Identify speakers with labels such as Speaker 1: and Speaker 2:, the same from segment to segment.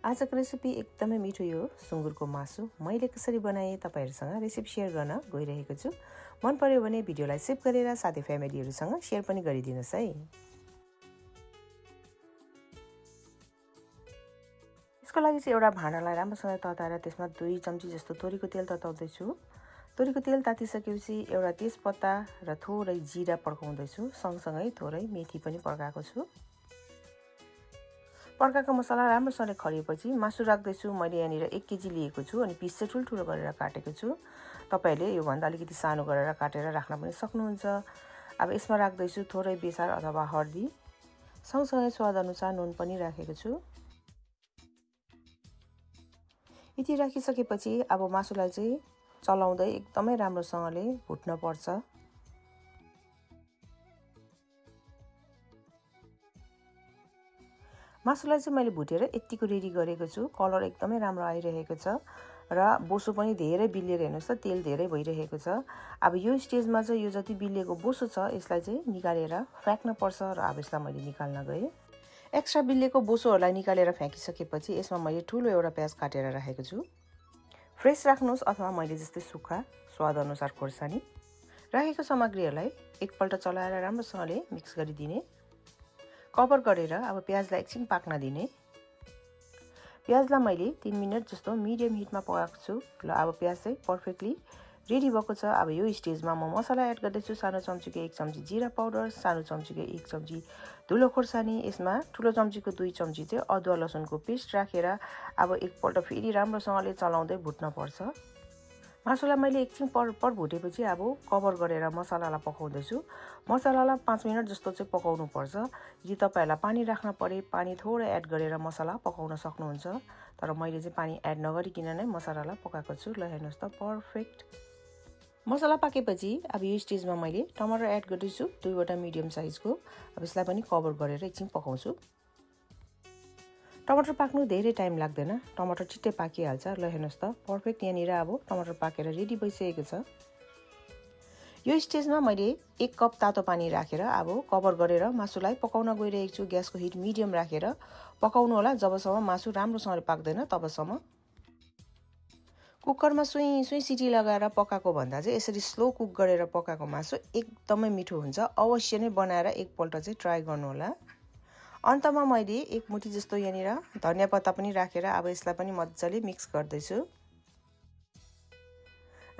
Speaker 1: आजको रेसिपी एकदमै मिठो यो सुँगुरको मासु मैले कसरी बनाएँ तपाईहरुसँग रेसिपी शेयर गर्न गइरहेको छु। मन पर्यो भने भिडियोलाई सेभ गरेर साथै फ्यामिलीहरुसँग शेयर पनि गरिदिनुस् है। यसको लागि चाहिँ एउटा भाँडालाई राम्रोसँग तताएर त्यसमा 2 चम्ची जस्तो तोरीको तेल तताउँदै छु। तोरीको तेल तातिसकेपछि एउटा तेजपत्ता र थोरै जिरा पड्काउँदै छु। सँगसँगै थोरै मेथी पनि पड्काएको छु। पड्काएको मसला राम्रोसँग खरिएपछि मासु राख्दैछु। मैले यहाँनिर 1 केजी लिएको छु अनि पिस चाहिँ ठुलठुलो गरेर काटेको छु। तपाईहरुले यो भन्दा अलिकति सानो गरेर काटेर राख्न पनि सक्नुहुन्छ। अब यसमा राख्दैछु थोरै बेसार अथवा हर्दी, सँगसँगै स्वाद अनुसार नुन पनि राखेको छु। यति राखिसकेपछि अब मासुलाई चाहिँ चलाउँदै एकदमै राम्रोसँगले भुट्न पर्छ। मासुलाई चाहिँ मैले भुटेर यतिको रेडी गरेको छु। कलर एकदमै राम्रो आइरहेको छ र बोसो पनि धेरै बिलिएर हेर्नुस् त तेल धेरै भइरहेको छ। अब यो स्टेजमा चाहिँ यो जति बिलिएको बोसो छ यसलाई चाहिँ निकालेर फ्याक्न पर्छ र अब यसलाई मैले निकाल्न गए। एक्स्ट्रा बिलिएको बोसोहरुलाई निकालेर फ्याकिसकेपछि यसमा मैले ठुलो एउटा प्याज काटेर राखेको छु। फ्रेश राख्नुस् अथवा मैले जस्तै सुक्खा स्वाद अनुसार खोर्सानी राखेको सामग्रीहरुलाई एकपल्ट चलाएर राम्रोसँगले मिक्स गरिदिने। कभर गरेर अब प्याजलाई एकछिन पाक्न दिने। प्याजलाई मैले 3 मिनेट जस्तो मिडियम हिटमा पकाएको छु। ल अब प्याज चाहिँ पर्फेक्टली रेडी भएको छ। अब यो स्टेजमा म मसला एड गर्दैछु। सानो चम्चीको 1 चम्ची जिरा पाउडर, सानो चम्चीको 1 चम्ची धुलो खोर्सानी, यसमा ठुलो चम्चीको 2 चम्ची चाहिँ अदुवा लसुनको पेस्ट राखेर अब एकपल्ट फेरि राम्रोसँगले चलाउँदै भुट्न पर्छ। मासुलाई मैले एकछिन पर भुटेपछि अब कभर गरेर मसलालाई पकाउँदैछु। मसलालाई 5 मिनेट जस्तो चाहिँ पकाउनु पर्छ। यदि तपाईहरुलाई पानी राख्न परे पानी थोरै एड गरेर मसला पकाउन सक्नुहुन्छ। तर मैले चाहिँ पानी एड नगरिकिन नै मसलालाई पकाएको छु। ल हेर्नुस् त पर्फेक्ट मसला पाकेपछि अब यो स्टेजमा मैले टमाटर एड गर्दैछु 2 वटा मिडियम साइजको। अब यसलाई पनि कभर गरेर एकछिन पकाउँछु। टमाटर पाक्नु धेरै टाइम लाग्दैन। टमाटर छिट्टै पाकिहाल्छ। ल हेर्नुस् त पर्फेक्ट यहाँनिर अब टमाटर पाकेर रेडी भइसकेको छ। यो स्टेजमा मैले 1 कप तातो पानी राखेर अब कभर गरेर मासुलाई पकाउन गइरहेको छु। ग्यासको हिट मिडियम राखेर पकाउनु होला। जबसम्म मासु राम्रोसँग पाक्दैन तबसम्म। कुकरमा सुई सिटी लगाएर पकाएको भन्दा चाहिँ यसरी स्लो कुक गरेर पकाएको मासु एकदमै मिठो हुन्छ। अवश्य नै बनाएर एकपल्ट चाहिँ ट्राई गर्नु होला। अन्तमा मैले 1 मुठी जस्तो यहाँनिर धनिया पत्ता पनि राखेर अब यसलाई पनि मज्जाले मिक्स गर्दैछु।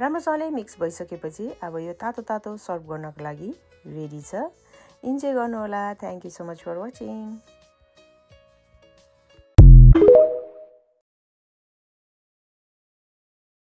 Speaker 1: राम्रोसँगले मिक्स भइसकेपछि अब यो तातो सर्भ गर्नको लागि रेडी छ। इन्जोय गर्नु होला। Thank you so much for watching.